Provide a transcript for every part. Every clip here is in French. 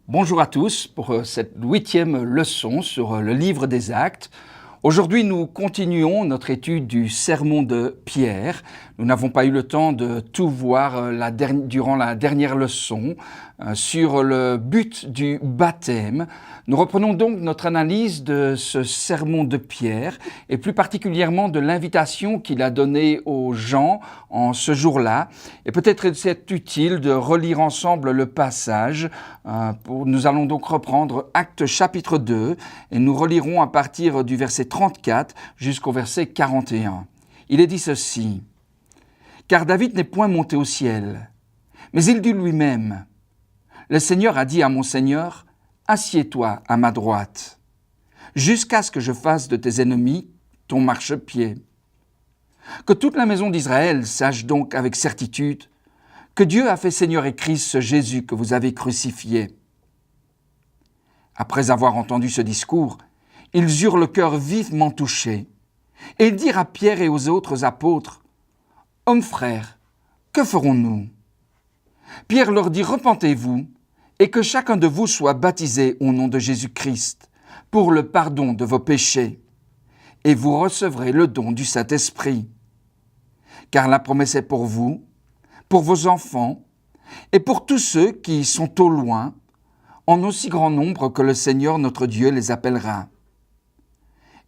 Bonjour à tous pour cette 8e leçon sur le livre des Actes. Aujourd'hui, nous continuons notre étude du sermon de Pierre. Nous n'avons pas eu le temps de tout voir durant la dernière leçon sur le but du baptême. Nous reprenons donc notre analyse de ce sermon de Pierre et plus particulièrement de l'invitation qu'il a donnée aux gens en ce jour-là. Et peut-être c'est utile de relire ensemble le passage. Nous allons donc reprendre Actes chapitre 2 et nous relirons à partir du verset 34 jusqu'au verset 41. Il est dit ceci: « Car David n'est point monté au ciel, mais il dit lui-même, « Le Seigneur a dit à mon Seigneur, assieds-toi à ma droite, jusqu'à ce que je fasse de tes ennemis ton marchepied. » Que toute la maison d'Israël sache donc avec certitude que Dieu a fait Seigneur et Christ ce Jésus que vous avez crucifié. » Après avoir entendu ce discours, ils eurent le cœur vivement touché, et ils dirent à Pierre et aux autres apôtres, « Hommes frères, que ferons-nous » Pierre leur dit, « Repentez-vous, et que chacun de vous soit baptisé au nom de Jésus-Christ, pour le pardon de vos péchés, et vous recevrez le don du Saint-Esprit. Car la promesse est pour vous, pour vos enfants, et pour tous ceux qui sont au loin, en aussi grand nombre que le Seigneur notre Dieu les appellera. »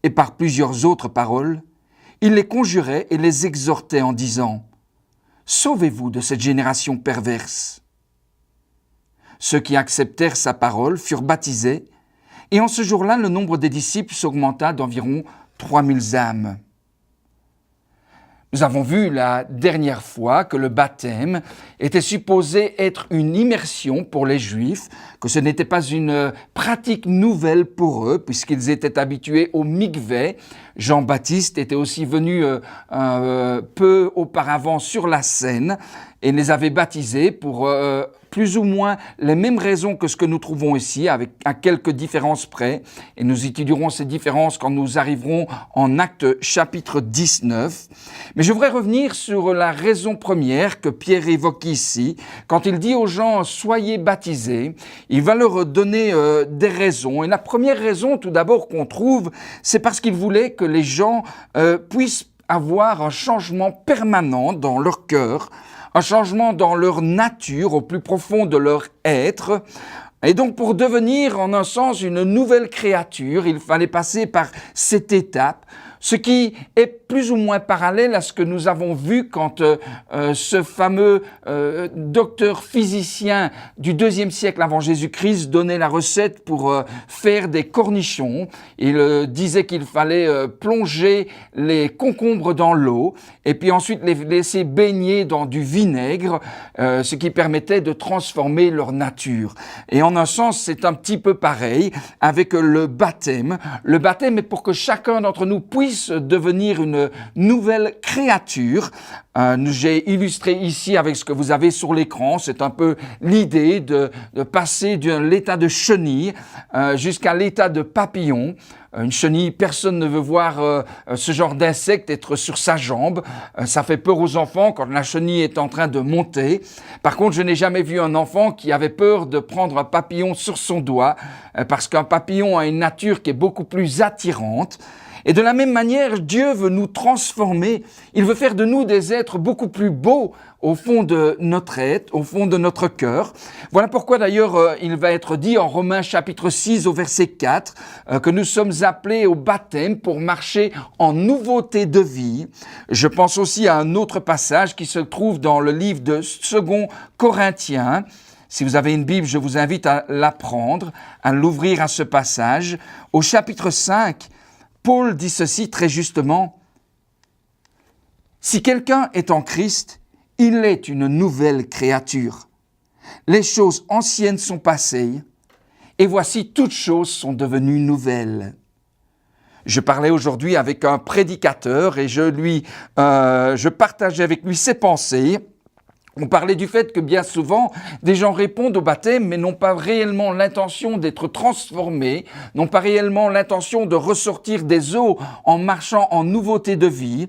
Et par plusieurs autres paroles, il les conjurait et les exhortait en disant, « Sauvez-vous de cette génération perverse. » Ceux qui acceptèrent sa parole furent baptisés, et en ce jour-là, le nombre des disciples s'augmenta d'environ 3000 âmes. Nous avons vu la dernière fois que le baptême était supposé être une immersion pour les Juifs, que ce n'était pas une pratique nouvelle pour eux, puisqu'ils étaient habitués au mikvé. Jean-Baptiste était aussi venu peu auparavant sur la scène et les avait baptisés pour plus ou moins les mêmes raisons que ce que nous trouvons ici, à quelques différences près. Et nous étudierons ces différences quand nous arriverons en Actes chapitre 19. Mais je voudrais revenir sur la raison première que Pierre évoque ici. Quand il dit aux gens « soyez baptisés », il va leur donner des raisons. Et la première raison, tout d'abord, qu'on trouve, c'est parce qu'il voulait que les gens puissent avoir un changement permanent dans leur cœur, un changement dans leur nature, au plus profond de leur être. Et donc, pour devenir, en un sens, une nouvelle créature, il fallait passer par cette étape, ce qui est plus ou moins parallèle à ce que nous avons vu quand ce fameux docteur physicien du IIe siècle avant Jésus-Christ donnait la recette pour faire des cornichons. Il disait qu'il fallait plonger les concombres dans l'eau et puis ensuite les laisser baigner dans du vinaigre, ce qui permettait de transformer leur nature. Et en un sens, c'est un petit peu pareil avec le baptême. Le baptême est pour que chacun d'entre nous puisse devenir une nouvelle créature. J'ai illustré ici avec ce que vous avez sur l'écran, c'est un peu l'idée de passer de l'état de chenille jusqu'à l'état de papillon. Une chenille, personne ne veut voir ce genre d'insecte être sur sa jambe. Ça fait peur aux enfants quand la chenille est en train de monter. Par contre, je n'ai jamais vu un enfant qui avait peur de prendre un papillon sur son doigt, parce qu'un papillon a une nature qui est beaucoup plus attirante. Et de la même manière, Dieu veut nous transformer. Il veut faire de nous des êtres beaucoup plus beaux au fond de notre être, au fond de notre cœur. Voilà pourquoi d'ailleurs il va être dit en Romains chapitre 6 au verset 4 que nous sommes appelés au baptême pour marcher en nouveauté de vie. Je pense aussi à un autre passage qui se trouve dans le livre de 2 Corinthiens. Si vous avez une Bible, je vous invite à la prendre, à l'ouvrir à ce passage. Au chapitre 5, Paul dit ceci très justement, « Si quelqu'un est en Christ, il est une nouvelle créature. Les choses anciennes sont passées, et voici toutes choses sont devenues nouvelles. » Je parlais aujourd'hui avec un prédicateur et je partageais avec lui ses pensées. On parlait du fait que bien souvent, des gens répondent au baptême, mais n'ont pas réellement l'intention d'être transformés, n'ont pas réellement l'intention de ressortir des eaux en marchant en nouveauté de vie.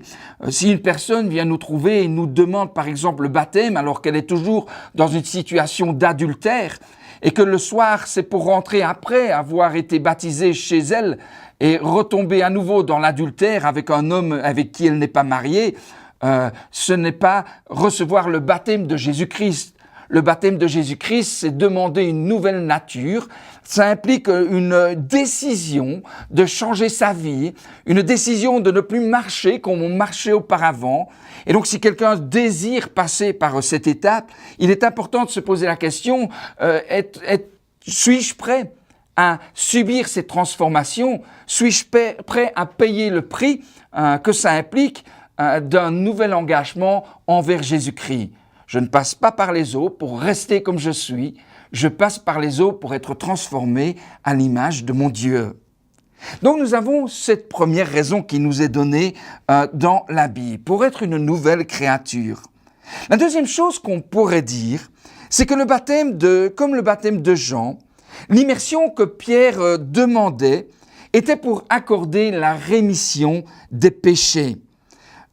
Si une personne vient nous trouver et nous demande par exemple le baptême alors qu'elle est toujours dans une situation d'adultère, et que le soir, c'est pour rentrer après avoir été baptisée chez elle et retomber à nouveau dans l'adultère avec un homme avec qui elle n'est pas mariée, ce n'est pas recevoir le baptême de Jésus-Christ. Le baptême de Jésus-Christ, c'est demander une nouvelle nature. Ça implique une décision de changer sa vie, une décision de ne plus marcher comme on marchait auparavant. Et donc, si quelqu'un désire passer par cette étape, il est important de se poser la question, suis-je prêt à subir ces transformations? Suis-je prêt à payer le prix que ça implique d'un nouvel engagement envers Jésus-Christ? Je ne passe pas par les eaux pour rester comme je suis, je passe par les eaux pour être transformé à l'image de mon Dieu. Donc nous avons cette première raison qui nous est donnée dans la Bible, pour être une nouvelle créature. La deuxième chose qu'on pourrait dire, c'est que comme le baptême de Jean, l'immersion que Pierre demandait était pour accorder la rémission des péchés.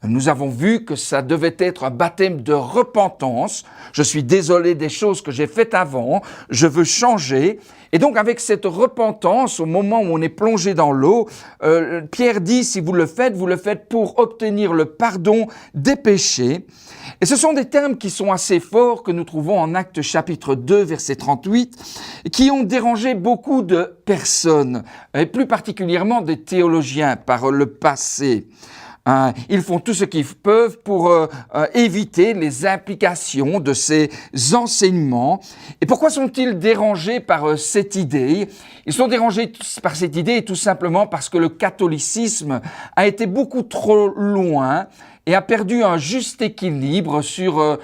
Nous avons vu que ça devait être un baptême de repentance. Je suis désolé des choses que j'ai faites avant, je veux changer. Et donc avec cette repentance, au moment où on est plongé dans l'eau, Pierre dit, si vous le faites pour obtenir le pardon des péchés. Et ce sont des termes qui sont assez forts, que nous trouvons en Actes chapitre 2, verset 38, qui ont dérangé beaucoup de personnes, et plus particulièrement des théologiens par le passé. Ils font tout ce qu'ils peuvent pour éviter les implications de ces enseignements. Et pourquoi sont-ils dérangés par cette idée? Ils sont dérangés par cette idée tout simplement parce que le catholicisme a été beaucoup trop loin et a perdu un juste équilibre sur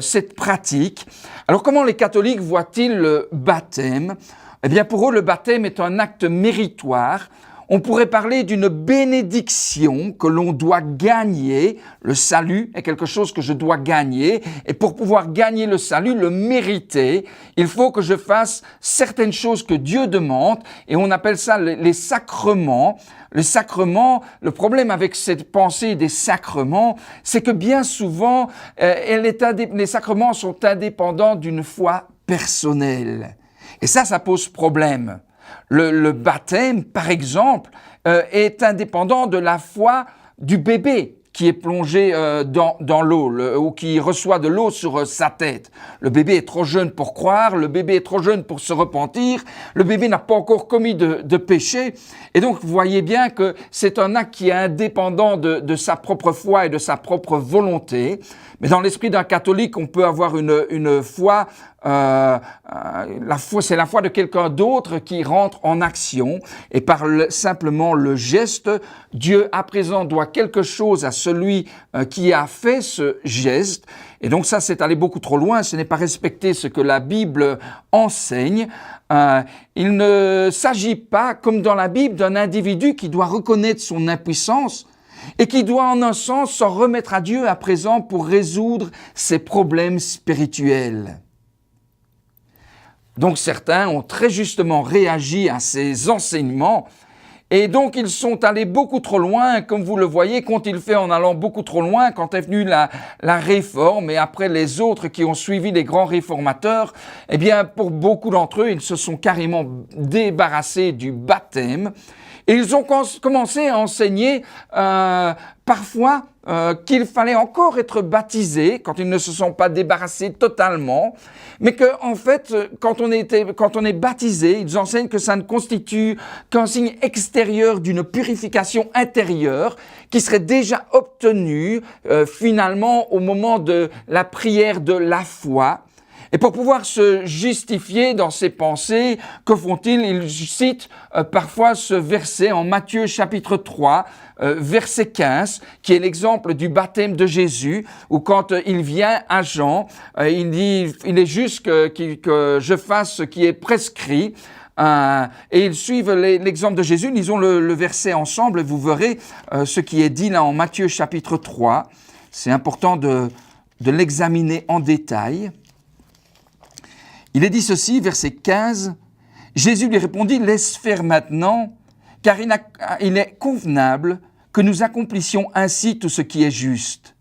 cette pratique. Alors comment les catholiques voient-ils le baptême? Eh bien pour eux, le baptême est un acte méritoire. On pourrait parler d'une bénédiction que l'on doit gagner. Le salut est quelque chose que je dois gagner. Et pour pouvoir gagner le salut, le mériter, il faut que je fasse certaines choses que Dieu demande. Et on appelle ça les sacrements. Les sacrements, le problème avec cette pensée des sacrements, c'est que bien souvent, les sacrements sont indépendants d'une foi personnelle. Et ça pose problème. Le baptême, par exemple, est indépendant de la foi du bébé qui est plongé dans l'eau ou qui reçoit de l'eau sur sa tête. Le bébé est trop jeune pour croire, le bébé est trop jeune pour se repentir, le bébé n'a pas encore commis de péché. Et donc, vous voyez bien que c'est un acte qui est indépendant de sa propre foi et de sa propre volonté. Mais dans l'esprit d'un catholique, on peut avoir une foi, c'est la foi de quelqu'un d'autre qui rentre en action. Et par simplement le geste, Dieu à présent doit quelque chose à celui qui a fait ce geste. Et donc ça, c'est aller beaucoup trop loin, ce n'est pas respecter ce que la Bible enseigne. Il ne s'agit pas, comme dans la Bible, d'un individu qui doit reconnaître son impuissance et qui doit en un sens s'en remettre à Dieu à présent pour résoudre ses problèmes spirituels. Donc certains ont très justement réagi à ces enseignements et donc ils sont allés beaucoup trop loin, comme vous le voyez, qu'ont-ils fait en allant beaucoup trop loin quand est venue la réforme et après les autres qui ont suivi les grands réformateurs? Eh bien pour beaucoup d'entre eux, ils se sont carrément débarrassés du baptême. Et ils ont commencé à enseigner parfois qu'il fallait encore être baptisé quand ils ne se sont pas débarrassés totalement, mais que en fait, quand on est baptisé, ils enseignent que ça ne constitue qu'un signe extérieur d'une purification intérieure qui serait déjà obtenue finalement au moment de la prière de la foi. Et pour pouvoir se justifier dans ses pensées, que font-ils? Ils citent parfois ce verset en Matthieu chapitre 3, verset 15, qui est l'exemple du baptême de Jésus, où quand il vient à Jean, il dit « Il est juste que je fasse ce qui est prescrit ». Et ils suivent l'exemple de Jésus. Lisons le verset ensemble, vous verrez ce qui est dit là en Matthieu chapitre 3. C'est important de l'examiner en détail. Il est dit ceci, verset 15, « Jésus lui répondit, « Laisse faire maintenant, car il est convenable que nous accomplissions ainsi tout ce qui est juste. »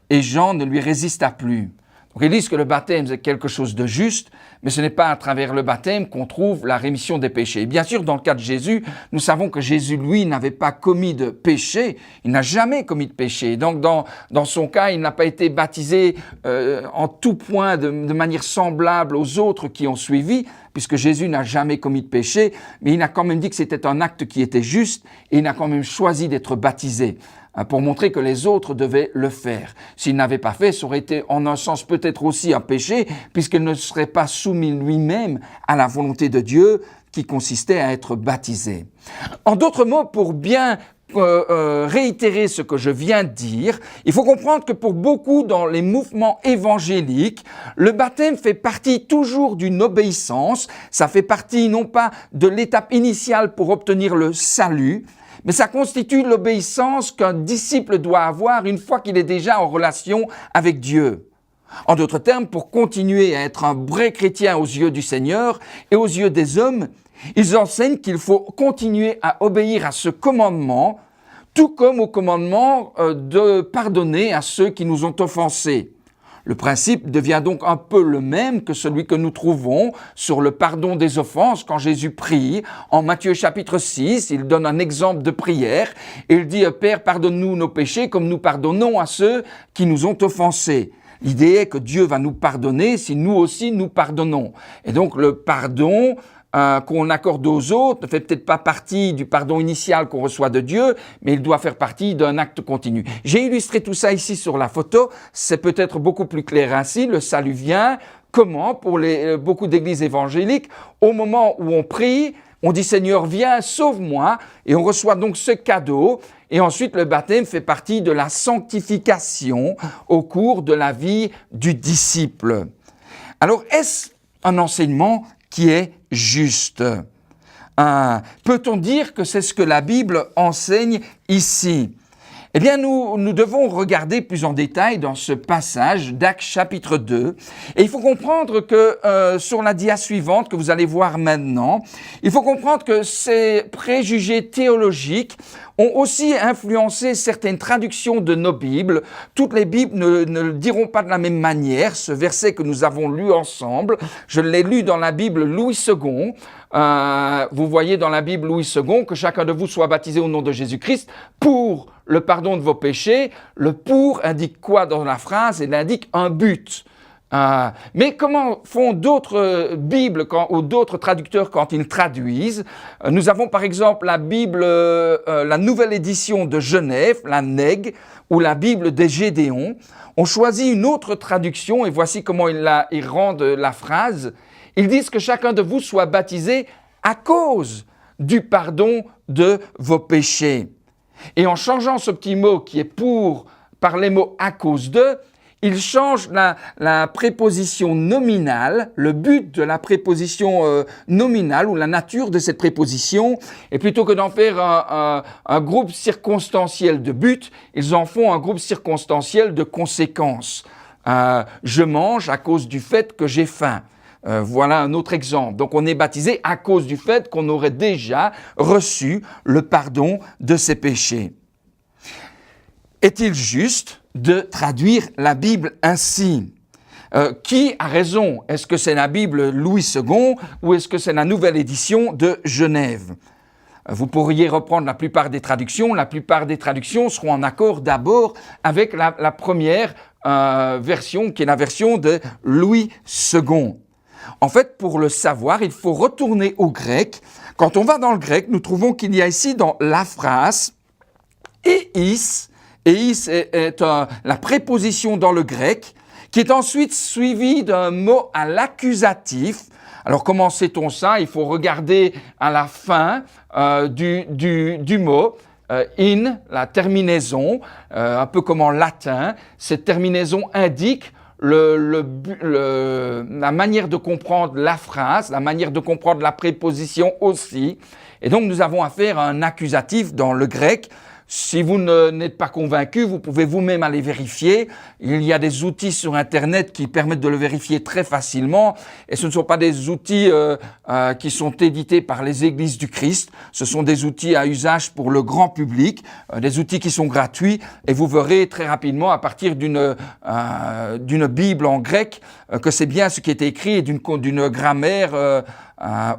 Et Jean ne lui résista plus. Donc ils disent que le baptême c'est quelque chose de juste, mais ce n'est pas à travers le baptême qu'on trouve la rémission des péchés. Et bien sûr, dans le cas de Jésus, nous savons que Jésus, lui, n'avait pas commis de péché, il n'a jamais commis de péché. Donc dans son cas, il n'a pas été baptisé en tout point de manière semblable aux autres qui ont suivi, puisque Jésus n'a jamais commis de péché, mais il a quand même dit que c'était un acte qui était juste, et il a quand même choisi d'être baptisé, pour montrer que les autres devaient le faire. S'il n'avait pas fait, ça aurait été en un sens peut-être aussi un péché, puisqu'il ne serait pas soumis lui-même à la volonté de Dieu qui consistait à être baptisé. En d'autres mots, pour bien réitérer ce que je viens de dire, il faut comprendre que pour beaucoup dans les mouvements évangéliques, le baptême fait partie toujours d'une obéissance, ça fait partie non pas de l'étape initiale pour obtenir le salut, mais ça constitue l'obéissance qu'un disciple doit avoir une fois qu'il est déjà en relation avec Dieu. En d'autres termes, pour continuer à être un vrai chrétien aux yeux du Seigneur et aux yeux des hommes, ils enseignent qu'il faut continuer à obéir à ce commandement, tout comme au commandement de pardonner à ceux qui nous ont offensés. Le principe devient donc un peu le même que celui que nous trouvons sur le pardon des offenses quand Jésus prie. En Matthieu chapitre 6, il donne un exemple de prière et il dit « Père, pardonne-nous nos péchés comme nous pardonnons à ceux qui nous ont offensés ». L'idée est que Dieu va nous pardonner si nous aussi nous pardonnons. Et donc le pardon qu'on accorde aux autres ne fait peut-être pas partie du pardon initial qu'on reçoit de Dieu, mais il doit faire partie d'un acte continu. J'ai illustré tout ça ici sur la photo, c'est peut-être beaucoup plus clair ainsi. Le salut vient, comment? Pour beaucoup d'églises évangéliques, au moment où on prie, on dit « Seigneur, viens, sauve-moi » et on reçoit donc ce cadeau. Et ensuite, le baptême fait partie de la sanctification au cours de la vie du disciple. Alors, est-ce un enseignement qui est juste? Peut-on dire que c'est ce que la Bible enseigne ici? Eh bien, nous devons regarder plus en détail dans ce passage d'Actes chapitre 2. Et il faut comprendre que sur la dia suivante que vous allez voir maintenant, il faut comprendre que ces préjugés théologiques ont aussi influencé certaines traductions de nos Bibles. Toutes les Bibles ne le diront pas de la même manière. Ce verset que nous avons lu ensemble, je l'ai lu dans la Bible Louis II. Vous voyez dans la Bible Louis II que chacun de vous soit baptisé au nom de Jésus-Christ pour le pardon de vos péchés. Le pour indique quoi dans la phrase? Il indique un but. Mais comment font d'autres Bibles ou d'autres traducteurs quand ils traduisent? Nous avons par exemple la Bible, la nouvelle édition de Genève, la NEG, ou la Bible des Gédéons. On choisit une autre traduction et voici comment ils rendent la phrase. Ils disent que chacun de vous soit baptisé à cause du pardon de vos péchés. Et en changeant ce petit mot qui est pour par les mots à cause de, ils changent la préposition nominale, le but de la préposition nominale ou la nature de cette préposition. Et plutôt que d'en faire un groupe circonstanciel de but, ils en font un groupe circonstanciel de conséquences. Je mange à cause du fait que j'ai faim. Voilà un autre exemple. Donc on est baptisé à cause du fait qu'on aurait déjà reçu le pardon de ses péchés. Est-il juste de traduire la Bible ainsi? Qui a raison? Est-ce que c'est la Bible Louis II ou est-ce que c'est la nouvelle édition de Genève? Vous pourriez reprendre la plupart des traductions. La plupart des traductions seront en accord d'abord avec la première version, qui est la version de Louis II. En fait, pour le savoir, il faut retourner au grec. Quand on va dans le grec, nous trouvons qu'il y a ici dans la phrase « eis ». Eis est la préposition dans le grec, qui est ensuite suivie d'un mot à l'accusatif. Alors comment sait-on ça? Il faut regarder à la fin du mot. In, la terminaison, un peu comme en latin. Cette terminaison indique la manière de comprendre la phrase, la manière de comprendre la préposition aussi. Et donc nous avons affaire à un accusatif dans le grec. Si vous n'êtes pas convaincu, vous pouvez vous-même aller vérifier. Il y a des outils sur Internet qui permettent de le vérifier très facilement. Et ce ne sont pas des outils qui sont édités par les Églises du Christ. Ce sont des outils à usage pour le grand public, des outils qui sont gratuits. Et vous verrez très rapidement, à partir d'une Bible en grec, que c'est bien ce qui est écrit et d'une grammaire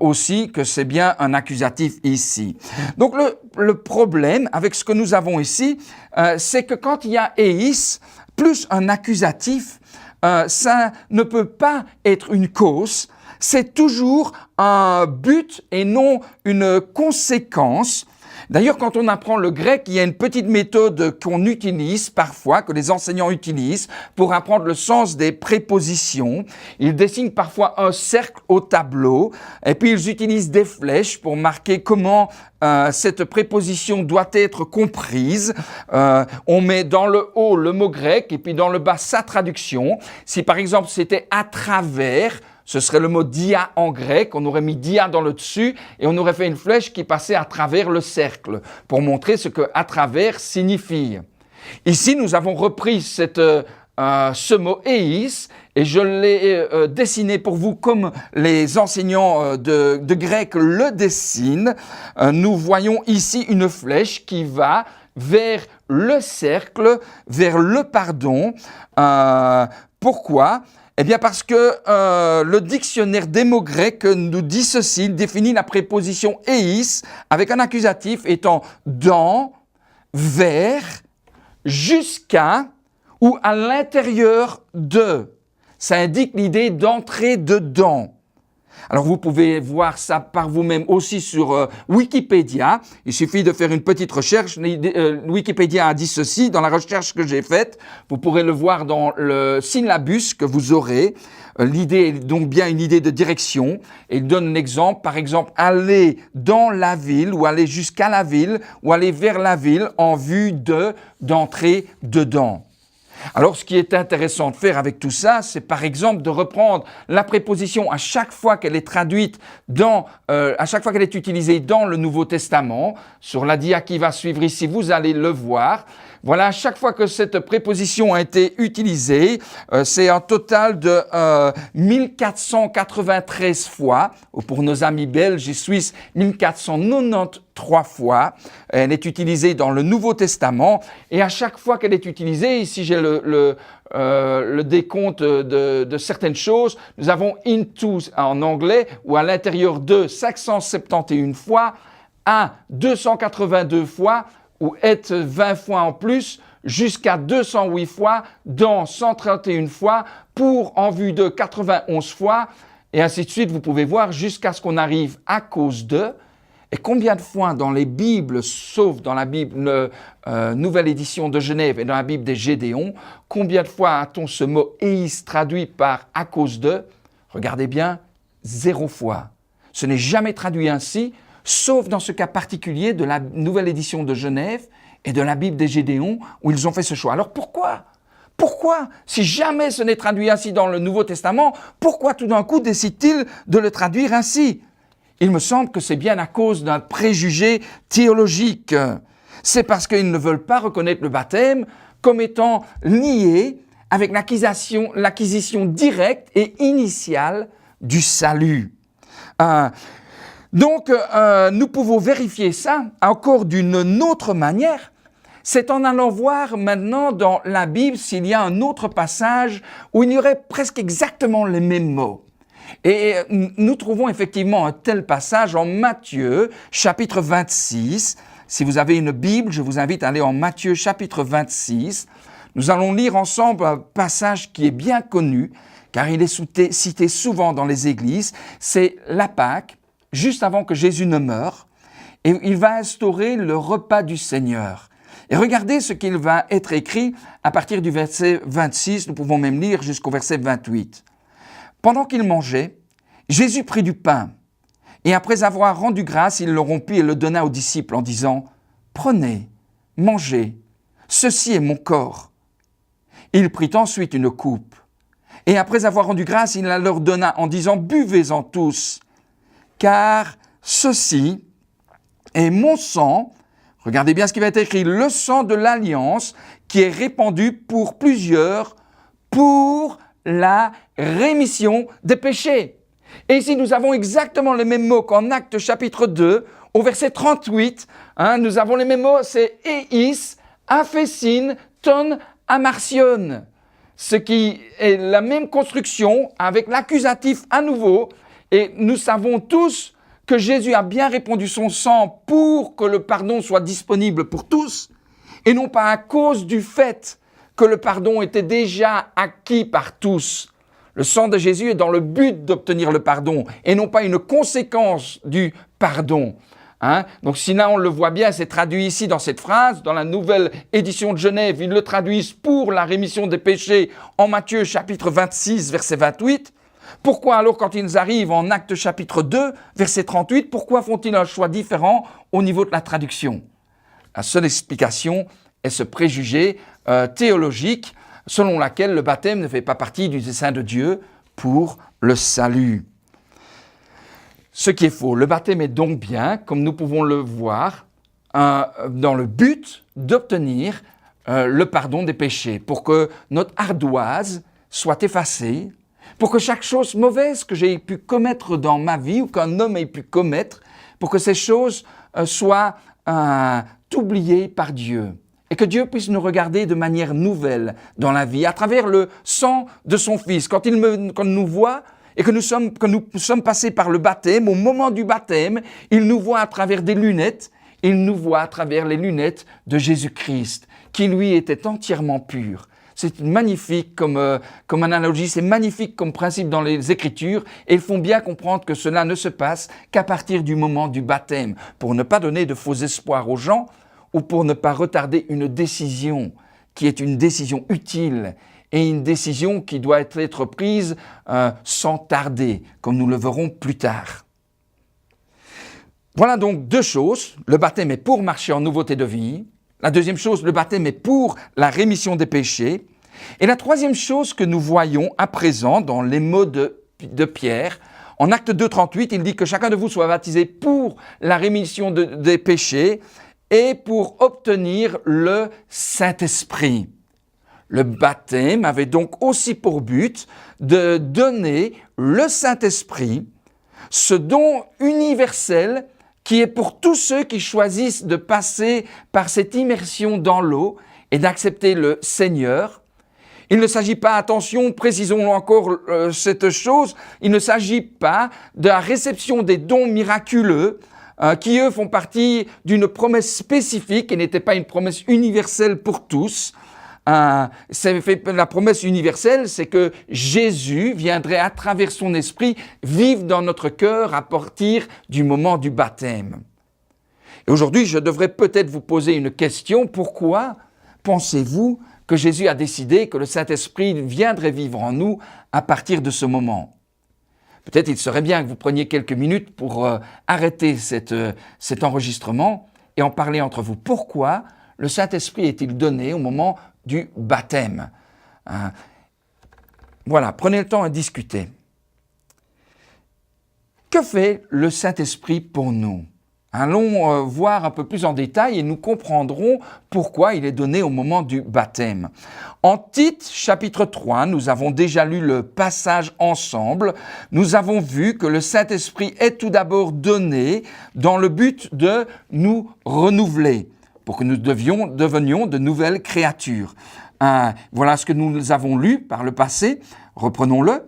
aussi, que c'est bien un accusatif ici. Donc le problème avec ce que nous avons ici, c'est que quand il y a eis plus un accusatif, ça ne peut pas être une cause, c'est toujours un but et non une conséquence. D'ailleurs, quand on apprend le grec, il y a une petite méthode qu'on utilise parfois, que les enseignants utilisent pour apprendre le sens des prépositions. Ils dessinent parfois un cercle au tableau et puis ils utilisent des flèches pour marquer comment cette préposition doit être comprise. On met dans le haut le mot grec et puis dans le bas sa traduction. Si par exemple c'était à travers, ce serait le mot dia en grec, on aurait mis dia dans le dessus et on aurait fait une flèche qui passait à travers le cercle pour montrer ce que à travers signifie. Ici, nous avons repris ce mot eis et je l'ai dessiné pour vous comme les enseignants de grec le dessinent. Nous voyons ici une flèche qui va vers le cercle, vers le pardon. Pourquoi ? Eh bien parce que le dictionnaire des mots grecs nous dit ceci, il définit la préposition eis avec un accusatif étant dans, vers, jusqu'à ou à l'intérieur de. Ça indique l'idée d'entrer dedans. Alors vous pouvez voir ça par vous-même aussi sur Wikipédia. Il suffit de faire une petite recherche. Wikipédia a dit ceci dans la recherche que j'ai faite. Vous pourrez le voir dans le syllabus que vous aurez. L'idée est donc bien une idée de direction. Et il donne un exemple. Par exemple, aller dans la ville ou aller jusqu'à la ville ou aller vers la ville en vue d'entrer dedans. Alors, ce qui est intéressant de faire avec tout ça, c'est par exemple de reprendre la préposition à chaque fois qu'elle est traduite à chaque fois qu'elle est utilisée dans le Nouveau Testament. Sur la dia qui va suivre ici, vous allez le voir. Voilà, à chaque fois que cette préposition a été utilisée, c'est un total de 1493 fois, ou pour nos amis belges et suisses, 1493 fois. Elle est utilisée dans le Nouveau Testament, et à chaque fois qu'elle est utilisée, ici j'ai le décompte de certaines choses, nous avons into en anglais, ou à l'intérieur de 571 fois, à 282 fois, ou être 20 fois en plus, jusqu'à 208 fois, dans 131 fois, pour en vue de 91 fois, et ainsi de suite, vous pouvez voir, jusqu'à ce qu'on arrive à cause de. Et combien de fois dans les Bibles, sauf dans la Bible Nouvelle Édition de Genève et dans la Bible des Gédéons, combien de fois a-t-on ce mot eis traduit par à cause de? Regardez bien, 0 fois. Ce n'est jamais traduit ainsi, sauf dans ce cas particulier de la Nouvelle Édition de Genève et de la Bible des Gédéons, où ils ont fait ce choix. Alors pourquoi ? Pourquoi, si jamais ce n'est traduit ainsi dans le Nouveau Testament, pourquoi tout d'un coup décide-t-il de le traduire ainsi ? Il me semble que c'est bien à cause d'un préjugé théologique. C'est parce qu'ils ne veulent pas reconnaître le baptême comme étant lié avec l'acquisition directe et initiale du salut. Donc, nous pouvons vérifier ça encore d'une autre manière. C'est en allant voir maintenant dans la Bible s'il y a un autre passage où il y aurait presque exactement les mêmes mots. Et nous trouvons effectivement un tel passage en Matthieu, chapitre 26. Si vous avez une Bible, je vous invite à aller en Matthieu, chapitre 26. Nous allons lire ensemble un passage qui est bien connu, car il est cité souvent dans les églises. C'est la Pâque, juste avant que Jésus ne meure, et il va instaurer le repas du Seigneur. Et regardez ce qu'il va être écrit à partir du verset 26, nous pouvons même lire jusqu'au verset 28. Pendant qu'il mangeait, Jésus prit du pain, et après avoir rendu grâce, il le rompit et le donna aux disciples en disant « Prenez, mangez, ceci est mon corps. » Il prit ensuite une coupe, et après avoir rendu grâce, il la leur donna en disant « Buvez-en tous, car ceci est mon sang Regardez bien ce qui va être écrit. Le sang de l'alliance qui est répandu pour plusieurs pour la rémission des péchés. Et ici, nous avons exactement les mêmes mots qu'en Actes chapitre 2, au verset 38. Nous avons les mêmes mots, c'est eis, aphésin, ton, amartion. Ce qui est la même construction avec l'accusatif à nouveau. Et nous savons tous que Jésus a bien répandu son sang pour que le pardon soit disponible pour tous, et non pas à cause du fait que le pardon était déjà acquis par tous. Le sang de Jésus est dans le but d'obtenir le pardon, et non pas une conséquence du pardon. Donc sinon, on le voit bien, c'est traduit ici dans cette phrase, dans la nouvelle édition de Genève, ils le traduisent pour la rémission des péchés en Matthieu chapitre 26, verset 28. Pourquoi alors quand ils arrivent en Actes chapitre 2, verset 38, pourquoi font-ils un choix différent au niveau de la traduction? La seule explication est ce préjugé théologique selon laquelle le baptême ne fait pas partie du dessein de Dieu pour le salut. Ce qui est faux, le baptême est donc bien, comme nous pouvons le voir, dans le but d'obtenir le pardon des péchés, pour que notre ardoise soit effacée, pour que chaque chose mauvaise que j'ai pu commettre dans ma vie ou qu'un homme ait pu commettre, pour que ces choses soient oubliées par Dieu. Et que Dieu puisse nous regarder de manière nouvelle dans la vie, à travers le sang de son Fils. Quand il nous voit et que nous sommes passés par le baptême, au moment du baptême, il nous voit à travers des lunettes, il nous voit à travers les lunettes de Jésus-Christ, qui lui était entièrement pur. C'est magnifique comme analogie, c'est magnifique comme principe dans les Écritures, et ils font bien comprendre que cela ne se passe qu'à partir du moment du baptême, pour ne pas donner de faux espoirs aux gens, ou pour ne pas retarder une décision qui est une décision utile, et une décision qui doit être prise sans tarder, comme nous le verrons plus tard. Voilà donc deux choses. Le baptême est pour marcher en nouveauté de vie. La deuxième chose, le baptême est pour la rémission des péchés. Et la troisième chose que nous voyons à présent dans les mots de Pierre, en Acte 2, 38, il dit que chacun de vous soit baptisé pour la rémission des péchés et pour obtenir le Saint-Esprit. Le baptême avait donc aussi pour but de donner le Saint-Esprit, ce don universel qui est pour tous ceux qui choisissent de passer par cette immersion dans l'eau et d'accepter le Seigneur. Il ne s'agit pas, attention, précisons encore cette chose, il ne s'agit pas de la réception des dons miraculeux qui, eux, font partie d'une promesse spécifique et n'était pas une promesse universelle pour tous. La promesse universelle, c'est que Jésus viendrait à travers son esprit vivre dans notre cœur à partir du moment du baptême. Et aujourd'hui, je devrais peut-être vous poser une question. Pourquoi pensez-vous que Jésus a décidé que le Saint-Esprit viendrait vivre en nous à partir de ce moment? Peut-être il serait bien que vous preniez quelques minutes pour arrêter cet enregistrement et en parler entre vous. Pourquoi le Saint-Esprit est-il donné au moment du baptême? Voilà, prenez le temps à discuter. Que fait le Saint-Esprit pour nous? Allons voir un peu plus en détail et nous comprendrons pourquoi il est donné au moment du baptême. En Tite, chapitre 3, nous avons déjà lu le passage ensemble. Nous avons vu que le Saint-Esprit est tout d'abord donné dans le but de nous renouveler, pour que nous devenions de nouvelles créatures. Voilà ce que nous avons lu par le passé. Reprenons-le.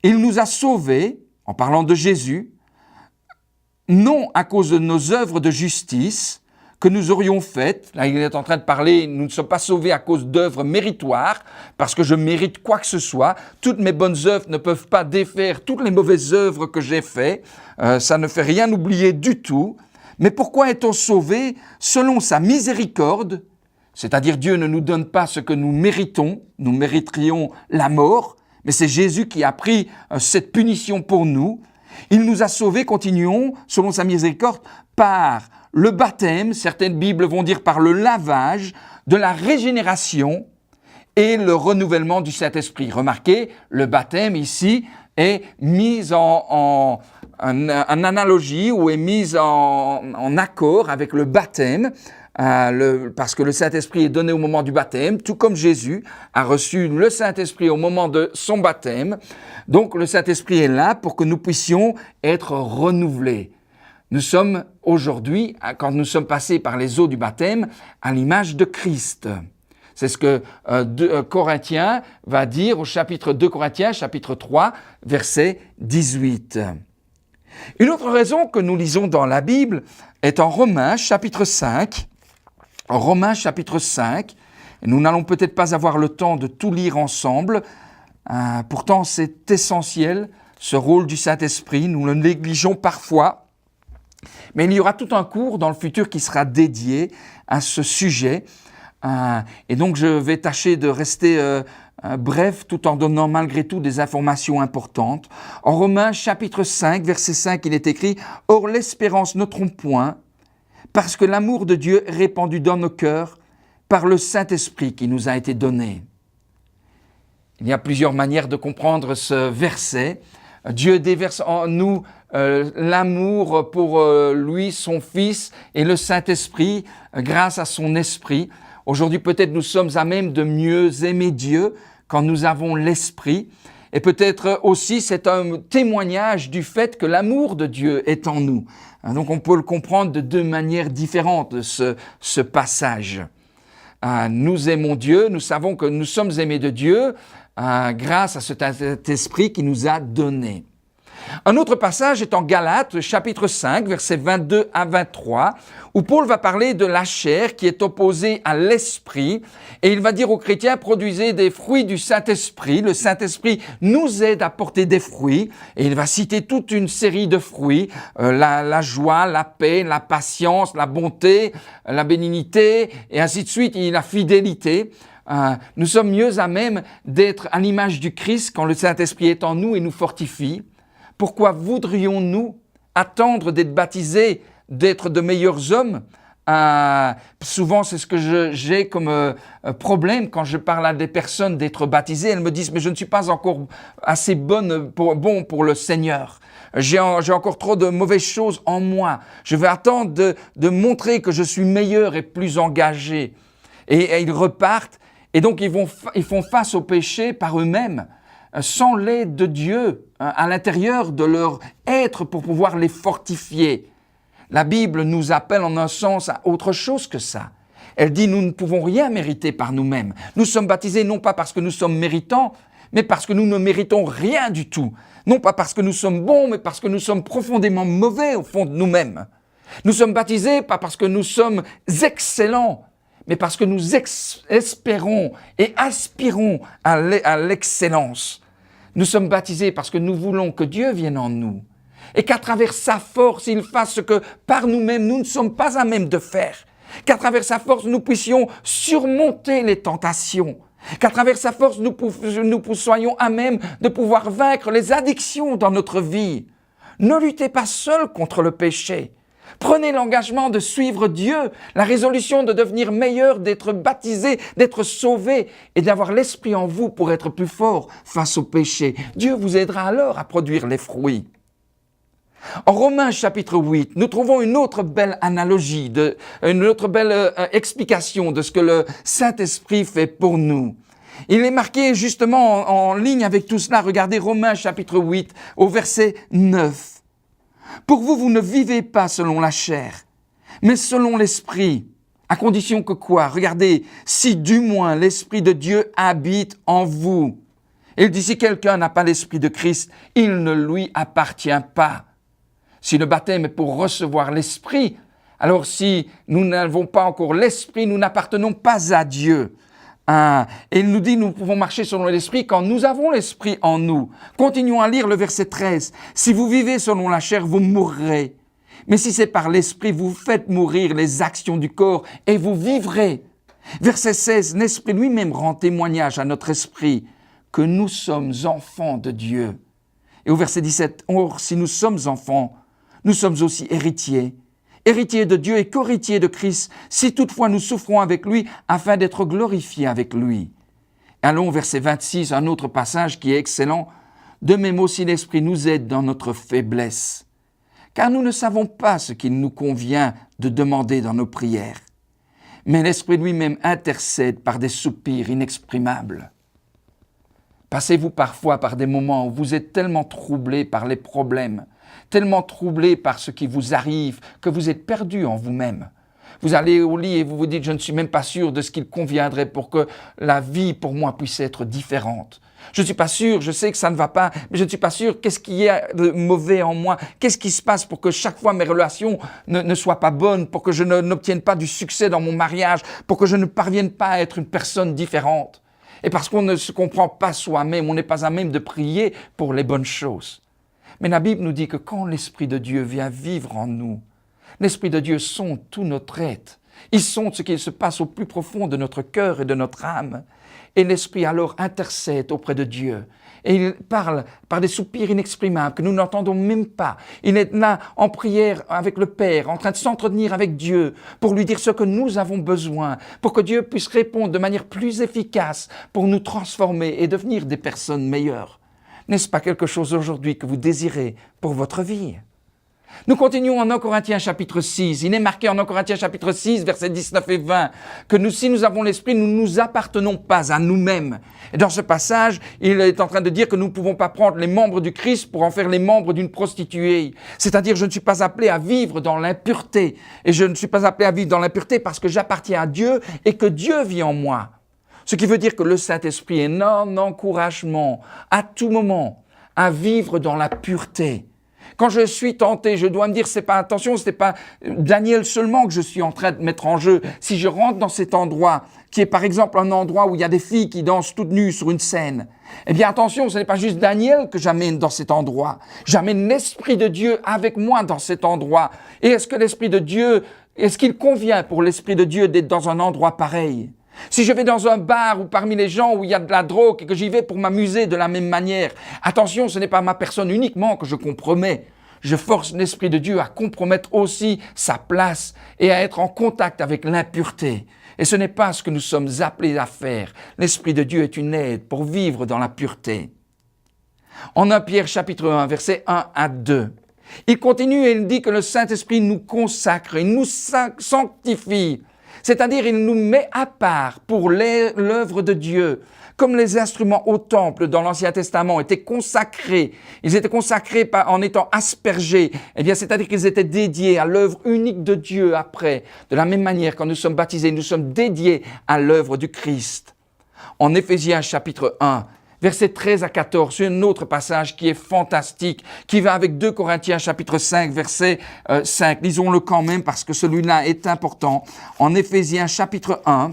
Il nous a sauvés, en parlant de Jésus, non à cause de nos œuvres de justice que nous aurions faites. Là, il est en train de parler, nous ne sommes pas sauvés à cause d'œuvres méritoires, parce que je mérite quoi que ce soit. Toutes mes bonnes œuvres ne peuvent pas défaire toutes les mauvaises œuvres que j'ai faites. Ça ne fait rien oublier du tout. Mais pourquoi est-on sauvés selon sa miséricorde? C'est-à-dire Dieu ne nous donne pas ce que nous méritons, nous mériterions la mort, mais c'est Jésus qui a pris cette punition pour nous. Il nous a sauvés, continuons, selon sa miséricorde, par le baptême, certaines Bibles vont dire par le lavage, de la régénération et le renouvellement du Saint-Esprit. Remarquez, le baptême ici est mis en analogie ou est mis en accord avec le baptême parce que le Saint-Esprit est donné au moment du baptême, tout comme Jésus a reçu le Saint-Esprit au moment de son baptême. Donc le Saint-Esprit est là pour que nous puissions être renouvelés. Nous sommes aujourd'hui, quand nous sommes passés par les eaux du baptême, à l'image de Christ. C'est ce que Corinthiens va dire au chapitre 2 Corinthiens, chapitre 3, verset 18. Une autre raison que nous lisons dans la Bible est en Romains, chapitre 5. En Romains, chapitre 5, nous n'allons peut-être pas avoir le temps de tout lire ensemble. Pourtant, c'est essentiel, ce rôle du Saint-Esprit. Nous le négligeons parfois. Mais il y aura tout un cours dans le futur qui sera dédié à ce sujet. Et donc, je vais tâcher de rester bref tout en donnant malgré tout des informations importantes. En Romains, chapitre 5, verset 5, il est écrit « Or l'espérance ne trompe point, parce que l'amour de Dieu est répandu dans nos cœurs par le Saint-Esprit qui nous a été donné. » Il y a plusieurs manières de comprendre ce verset. Dieu déverse en nous l'amour pour lui, son Fils, et le Saint-Esprit, grâce à son Esprit. Aujourd'hui, peut-être nous sommes à même de mieux aimer Dieu quand nous avons l'Esprit. Et peut-être aussi, c'est un témoignage du fait que l'amour de Dieu est en nous. Donc, on peut le comprendre de deux manières différentes, ce passage. Nous aimons Dieu, nous savons que nous sommes aimés de Dieu grâce à cet esprit qui nous a donné. Un autre passage est en Galates, chapitre 5, versets 22 à 23, où Paul va parler de la chair qui est opposée à l'esprit, et il va dire aux chrétiens, produisez des fruits du Saint-Esprit. Le Saint-Esprit nous aide à porter des fruits, et il va citer toute une série de fruits, la joie, la paix, la patience, la bonté, la bénignité, et ainsi de suite, et la fidélité. Nous sommes mieux à même d'être à l'image du Christ quand le Saint-Esprit est en nous et nous fortifie. Pourquoi voudrions-nous attendre d'être baptisés, d'être de meilleurs hommes? Souvent, c'est ce que j'ai comme problème quand je parle à des personnes d'être baptisées. Elles me disent, mais je ne suis pas encore assez bon pour le Seigneur. J'ai encore trop de mauvaises choses en moi. Je vais attendre de montrer que je suis meilleur et plus engagé. Et ils repartent, et donc ils font face au péché par eux-mêmes, sans l'aide de Dieu à l'intérieur de leur être pour pouvoir les fortifier. La Bible nous appelle en un sens à autre chose que ça. Elle dit nous ne pouvons rien mériter par nous-mêmes. Nous sommes baptisés non pas parce que nous sommes méritants, mais parce que nous ne méritons rien du tout. Non pas parce que nous sommes bons, mais parce que nous sommes profondément mauvais au fond de nous-mêmes. Nous sommes baptisés pas parce que nous sommes excellents, mais parce que nous espérons et aspirons à l'excellence. Nous sommes baptisés parce que nous voulons que Dieu vienne en nous et qu'à travers sa force, il fasse ce que par nous-mêmes, nous ne sommes pas à même de faire. Qu'à travers sa force, nous puissions surmonter les tentations. Qu'à travers sa force, nous soyons à même de pouvoir vaincre les addictions dans notre vie. Ne luttez pas seul contre le péché. Prenez l'engagement de suivre Dieu, la résolution de devenir meilleur, d'être baptisé, d'être sauvé et d'avoir l'Esprit en vous pour être plus fort face au péché. Dieu vous aidera alors à produire les fruits. En Romains chapitre 8, nous trouvons une autre belle analogie, une autre belle explication de ce que le Saint-Esprit fait pour nous. Il est marqué justement en ligne avec tout cela. Regardez Romains chapitre 8 au verset 9. Pour vous, vous ne vivez pas selon la chair, mais selon l'Esprit. À condition que quoi? Regardez, si du moins l'Esprit de Dieu habite en vous. Il dit, si quelqu'un n'a pas l'Esprit de Christ, il ne lui appartient pas. Si le baptême est pour recevoir l'Esprit, alors si nous n'avons pas encore l'Esprit, nous n'appartenons pas à Dieu. Et il nous dit, nous pouvons marcher selon l'Esprit quand nous avons l'Esprit en nous. Continuons à lire le verset 13. Si vous vivez selon la chair, vous mourrez. Mais si c'est par l'Esprit, vous faites mourir les actions du corps et vous vivrez. Verset 16, l'Esprit lui-même rend témoignage à notre esprit que nous sommes enfants de Dieu. Et au verset 17, or, si nous sommes enfants, nous sommes aussi héritiers. Héritiers de Dieu et qu'héritiers de Christ, si toutefois nous souffrons avec lui, afin d'être glorifiés avec lui. Allons au verset 26, un autre passage qui est excellent. De même aussi l'Esprit nous aide dans notre faiblesse, car nous ne savons pas ce qu'il nous convient de demander dans nos prières. mais l'Esprit lui-même intercède par des soupirs inexprimables. Passez-vous parfois par des moments où vous êtes tellement troublé par les problèmes, tellement troublé par ce qui vous arrive, que vous êtes perdu en vous-même. Vous allez au lit et vous vous dites « je ne suis même pas sûr de ce qu'il conviendrait pour que la vie pour moi puisse être différente ». Je ne suis pas sûr, je sais que ça ne va pas, mais je ne suis pas sûr qu'est-ce qu'il y a de mauvais en moi, qu'est-ce qui se passe pour que chaque fois mes relations ne soient pas bonnes, pour que je n'obtienne pas du succès dans mon mariage, pour que je ne parvienne pas à être une personne différente. Et parce qu'on ne se comprend pas soi-même, on n'est pas à même de prier pour les bonnes choses. Mais la Bible nous dit que quand l'Esprit de Dieu vient vivre en nous, l'Esprit de Dieu sonde tout notre être. Il sonde ce qui se passe au plus profond de notre cœur et de notre âme. Et l'Esprit alors intercède auprès de Dieu. Et il parle par des soupirs inexprimables que nous n'entendons même pas. Il est là en prière avec le Père, en train de s'entretenir avec Dieu pour lui dire ce que nous avons besoin, pour que Dieu puisse répondre de manière plus efficace pour nous transformer et devenir des personnes meilleures. N'est-ce pas quelque chose aujourd'hui que vous désirez pour votre vie ? Nous continuons en 1 Corinthiens chapitre 6. Il est marqué en 1 Corinthiens chapitre 6, versets 19 et 20, que si nous avons l'Esprit, nous ne nous appartenons pas à nous-mêmes. Et dans ce passage, il est en train de dire que nous ne pouvons pas prendre les membres du Christ pour en faire les membres d'une prostituée. C'est-à-dire, je ne suis pas appelé à vivre dans l'impureté. Et je ne suis pas appelé à vivre dans l'impureté parce que j'appartiens à Dieu et que Dieu vit en moi. Ce qui veut dire que le Saint-Esprit est un encouragement à tout moment à vivre dans la pureté. Quand je suis tenté, je dois me dire, attention, ce n'est pas Daniel seulement que je suis en train de mettre en jeu. Si je rentre dans cet endroit, qui est par exemple un endroit où il y a des filles qui dansent toutes nues sur une scène, eh bien attention, ce n'est pas juste Daniel que j'amène dans cet endroit. J'amène l'Esprit de Dieu avec moi dans cet endroit. Et est-ce que l'Esprit de Dieu, est-ce qu'il convient pour l'Esprit de Dieu d'être dans un endroit pareil ? Si je vais dans un bar ou parmi les gens où il y a de la drogue et que j'y vais pour m'amuser de la même manière, attention, ce n'est pas ma personne uniquement que je compromets. Je force l'Esprit de Dieu à compromettre aussi sa place et à être en contact avec l'impureté. Et ce n'est pas ce que nous sommes appelés à faire. L'Esprit de Dieu est une aide pour vivre dans la pureté. En 1 Pierre chapitre 1, versets 1 à 2, il continue et il dit que le Saint-Esprit nous consacre, il nous sanctifie. C'est-à-dire, il nous met à part pour l'œuvre de Dieu. Comme les instruments au temple dans l'Ancien Testament étaient consacrés, ils étaient consacrés en étant aspergés, eh bien, c'est-à-dire qu'ils étaient dédiés à l'œuvre unique de Dieu après. De la même manière, quand nous sommes baptisés, nous sommes dédiés à l'œuvre du Christ. En Éphésiens chapitre 1, versets 13 à 14, c'est un autre passage qui est fantastique, qui va avec 2 Corinthiens chapitre 5, verset 5. Lisons-le quand même parce que celui-là est important. En Éphésiens chapitre 1,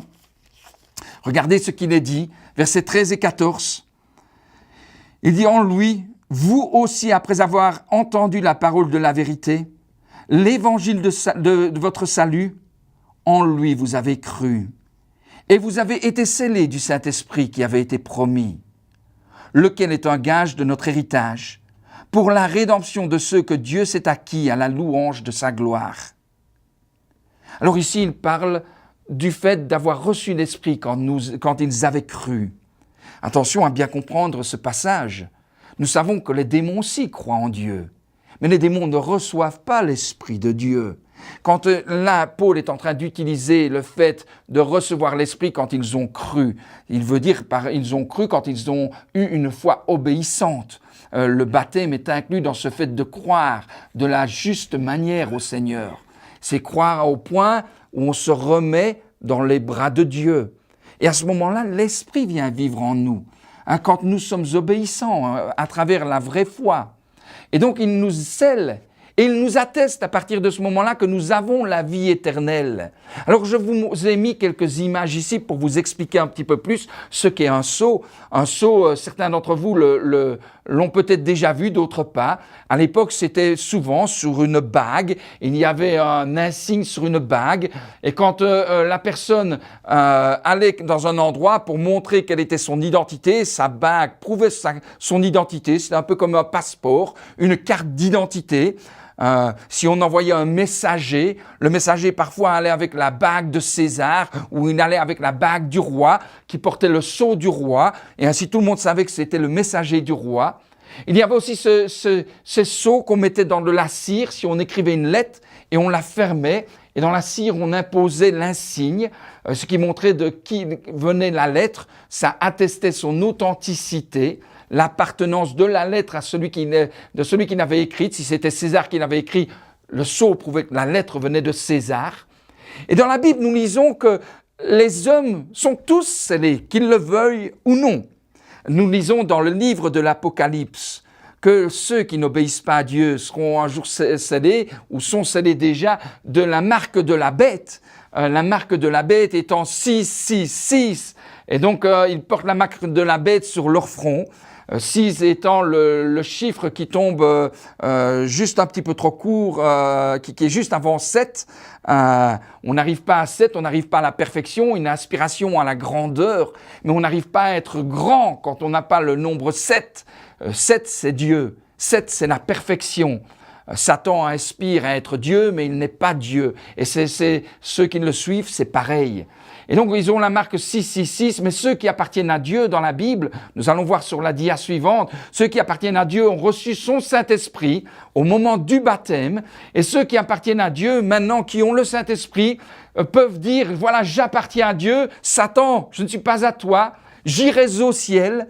regardez ce qu'il est dit, versets 13 et 14. Il dit « En lui, vous aussi, après avoir entendu la parole de la vérité, l'évangile de votre salut, en lui vous avez cru, et vous avez été scellés du Saint-Esprit qui avait été promis, lequel est un gage de notre héritage, pour la rédemption de ceux que Dieu s'est acquis à la louange de sa gloire. » Alors ici, il parle du fait d'avoir reçu l'Esprit quand ils avaient cru. Attention à bien comprendre ce passage. Nous savons que les démons aussi croient en Dieu, mais les démons ne reçoivent pas l'Esprit de Dieu. Quand là, Paul est en train d'utiliser le fait de recevoir l'Esprit quand ils ont cru, il veut dire ils ont cru quand ils ont eu une foi obéissante. Le baptême est inclus dans ce fait de croire de la juste manière au Seigneur. C'est croire au point où on se remet dans les bras de Dieu. Et à ce moment-là, l'Esprit vient vivre en nous, quand nous sommes obéissants à travers la vraie foi. Et donc, il nous scelle et il nous atteste à partir de ce moment-là que nous avons la vie éternelle. Alors, je vous ai mis quelques images ici pour vous expliquer un petit peu plus ce qu'est un sceau. Un sceau, certains d'entre vous l'ont peut-être déjà vu, d'autres pas. À l'époque, c'était souvent sur une bague. Il y avait un insigne sur une bague. Et quand la personne allait dans un endroit pour montrer quelle était son identité, sa bague prouvait son identité. C'était un peu comme un passeport, une carte d'identité. Si on envoyait un messager, le messager parfois allait avec la bague de César ou il allait avec la bague du roi qui portait le sceau du roi et ainsi tout le monde savait que c'était le messager du roi. Il y avait aussi ce sceau qu'on mettait dans de la cire si on écrivait une lettre et on la fermait Et dans la cire, on imposait l'insigne, ce qui montrait de qui venait la lettre. Ça attestait son authenticité, l'appartenance de la lettre à celui qui l'avait écrite. Si c'était César qui l'avait écrit, le sceau prouvait que la lettre venait de César. Et dans la Bible, nous lisons que les hommes sont tous scellés, qu'ils le veuillent ou non. Nous lisons dans le livre de l'Apocalypse que ceux qui n'obéissent pas à Dieu seront un jour scellés, ou sont scellés déjà, de la marque de la bête. La marque de la bête étant 666. Et donc, ils portent la marque de la bête sur leur front. 6 étant le chiffre qui tombe juste un petit peu trop court, qui est juste avant 7. On n'arrive pas à 7, on n'arrive pas à la perfection, une aspiration à la grandeur, mais on n'arrive pas à être grand quand on n'a pas le nombre 7. 7, c'est Dieu. 7, c'est la perfection. Satan aspire à être Dieu, mais il n'est pas Dieu. Et c'est ceux qui le suivent, c'est pareil. Et donc, ils ont la marque 666, mais ceux qui appartiennent à Dieu dans la Bible, nous allons voir sur la dia suivante, ceux qui appartiennent à Dieu ont reçu son Saint-Esprit au moment du baptême, et ceux qui appartiennent à Dieu, maintenant qui ont le Saint-Esprit, peuvent dire, voilà, j'appartiens à Dieu, Satan, je ne suis pas à toi, j'irai au ciel.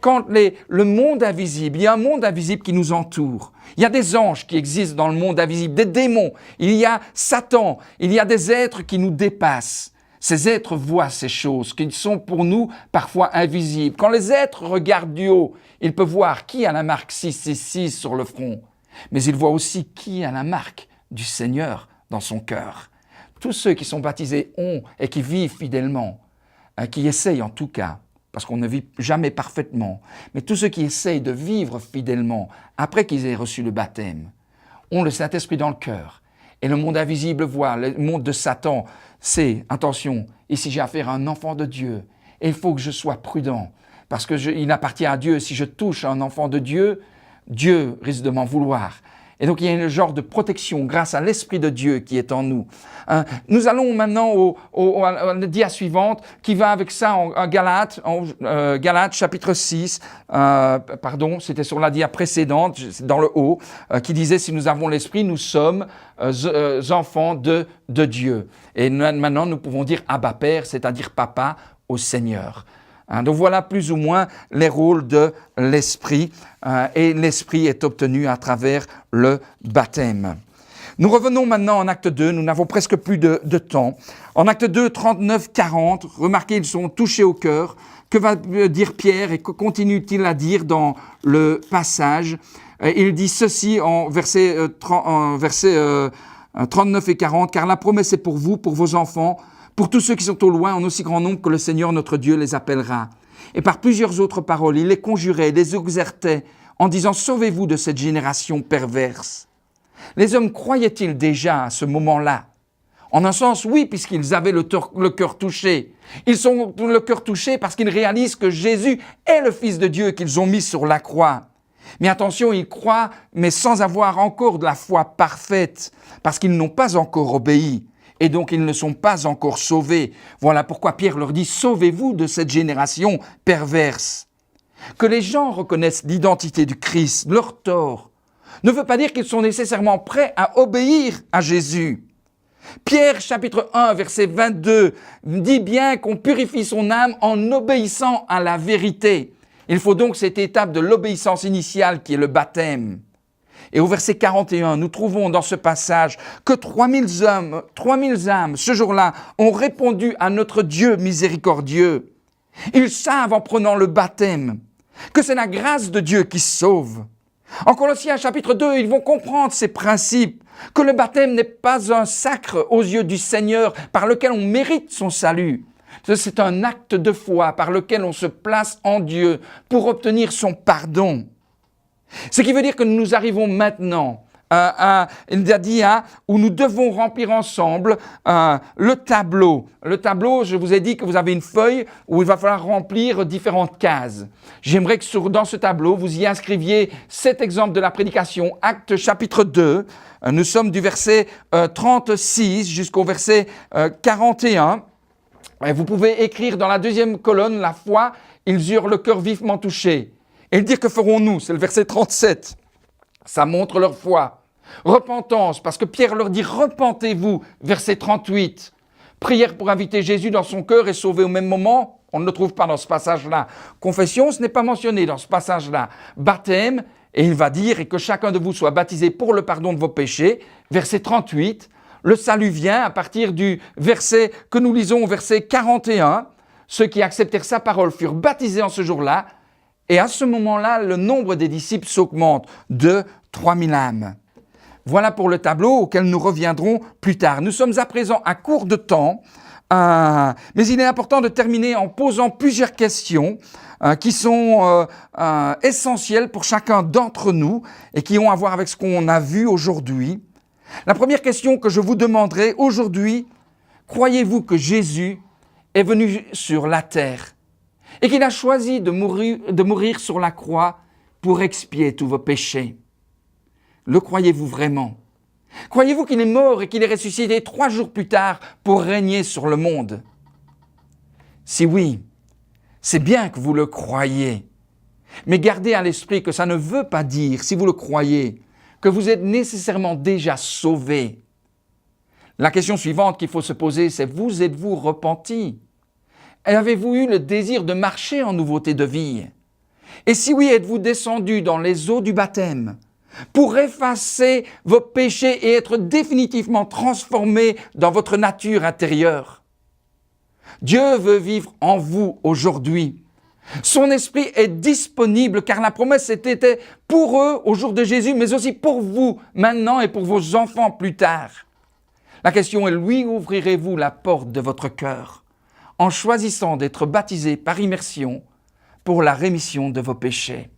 Quand le monde invisible, il y a un monde invisible qui nous entoure. Il y a des anges qui existent dans le monde invisible, des démons. Il y a Satan. Il y a des êtres qui nous dépassent. Ces êtres voient ces choses qui sont pour nous parfois invisibles. Quand les êtres regardent du haut, ils peuvent voir qui a la marque 666 sur le front. Mais ils voient aussi qui a la marque du Seigneur dans son cœur. Tous ceux qui sont baptisés ont et qui vivent fidèlement, qui essayent en tout cas, parce qu'on ne vit jamais parfaitement, mais tous ceux qui essayent de vivre fidèlement après qu'ils aient reçu le baptême, ont le Saint-Esprit dans le cœur. Et le monde invisible voit, le monde de Satan, c'est, attention, ici j'ai affaire à un enfant de Dieu, et il faut que je sois prudent, parce qu'il appartient à Dieu. Si je touche un enfant de Dieu, Dieu risque de m'en vouloir. Et donc il y a un genre de protection grâce à l'Esprit de Dieu qui est en nous. Nous allons maintenant à la dia suivante qui va avec ça en Galates, Galates chapitre 6, c'était sur la dia précédente, dans le haut, qui disait si nous avons l'Esprit, nous sommes enfants de Dieu. Et maintenant nous pouvons dire Abba Père, c'est-à-dire Papa au Seigneur. Donc voilà plus ou moins les rôles de l'Esprit, et l'Esprit est obtenu à travers le baptême. Nous revenons maintenant en acte 2, nous n'avons presque plus de temps. En acte 2, 39-40, remarquez, ils sont touchés au cœur. Que va dire Pierre et que continue-t-il à dire dans le passage? Il dit ceci en versets 39 et 40, « Car la promesse est pour vous, pour vos enfants, pour tous ceux qui sont au loin, en aussi grand nombre que le Seigneur notre Dieu les appellera. » Et par plusieurs autres paroles, il les conjurait, les exhortait, en disant « Sauvez-vous de cette génération perverse. » Les hommes croyaient-ils déjà à ce moment-là? En un sens, oui, puisqu'ils avaient le cœur touché. Ils ont le cœur touché parce qu'ils réalisent que Jésus est le Fils de Dieu qu'ils ont mis sur la croix. Mais attention, ils croient, mais sans avoir encore de la foi parfaite, parce qu'ils n'ont pas encore obéi. Et donc, ils ne sont pas encore sauvés. Voilà pourquoi Pierre leur dit « Sauvez-vous de cette génération perverse. » Que les gens reconnaissent l'identité du Christ, leur tort, ne veut pas dire qu'ils sont nécessairement prêts à obéir à Jésus. Pierre, chapitre 1, verset 22, dit bien qu'on purifie son âme en obéissant à la vérité. Il faut donc cette étape de l'obéissance initiale qui est le baptême. Et au verset 41, nous trouvons dans ce passage que 3000 âmes, ce jour-là, ont répondu à notre Dieu miséricordieux. Ils savent en prenant le baptême que c'est la grâce de Dieu qui sauve. En Colossiens chapitre 2, ils vont comprendre ces principes, que le baptême n'est pas un sacre aux yeux du Seigneur par lequel on mérite son salut. C'est un acte de foi par lequel on se place en Dieu pour obtenir son pardon. Ce qui veut dire que nous arrivons maintenant il a dit où nous devons remplir ensemble le tableau. Le tableau, je vous ai dit que vous avez une feuille où il va falloir remplir différentes cases. J'aimerais que dans ce tableau, vous y inscriviez cet exemple de la prédication, Actes chapitre 2. Nous sommes du verset 36 jusqu'au verset 41. Et vous pouvez écrire dans la deuxième colonne, la foi, ils eurent le cœur vivement touché. Et dire que ferons-nous? C'est le verset 37. Ça montre leur foi. Repentance, parce que Pierre leur dit « Repentez-vous », verset 38. Prière pour inviter Jésus dans son cœur et sauver au même moment, on ne le trouve pas dans ce passage-là. Confession, ce n'est pas mentionné dans ce passage-là. Baptême, et il va dire « Et que chacun de vous soit baptisé pour le pardon de vos péchés », verset 38. Le salut vient à partir du verset que nous lisons au verset 41. Ceux qui acceptèrent sa parole furent baptisés en ce jour-là, et à ce moment-là, le nombre des disciples s'augmente de 3000 âmes. Voilà pour le tableau auquel nous reviendrons plus tard. Nous sommes à présent à court de temps, mais il est important de terminer en posant plusieurs questions qui sont essentielles pour chacun d'entre nous et qui ont à voir avec ce qu'on a vu aujourd'hui. La première question que je vous demanderai aujourd'hui, croyez-vous que Jésus est venu sur la terre et qu'il a choisi de mourir sur la croix pour expier tous vos péchés? Le croyez-vous vraiment? Croyez-vous qu'il est mort et qu'il est ressuscité 3 jours plus tard pour régner sur le monde? Si oui, c'est bien que vous le croyez. Mais gardez à l'esprit que ça ne veut pas dire, si vous le croyez, que vous êtes nécessairement déjà sauvé. La question suivante qu'il faut se poser, c'est vous êtes-vous repenti? Et avez-vous eu le désir de marcher en nouveauté de vie? Et si oui, êtes-vous descendu dans les eaux du baptême pour effacer vos péchés et être définitivement transformé dans votre nature intérieure? Dieu veut vivre en vous aujourd'hui. Son esprit est disponible car la promesse était pour eux au jour de Jésus, mais aussi pour vous maintenant et pour vos enfants plus tard. La question est, lui ouvrirez-vous la porte de votre cœur en choisissant d'être baptisé par immersion pour la rémission de vos péchés?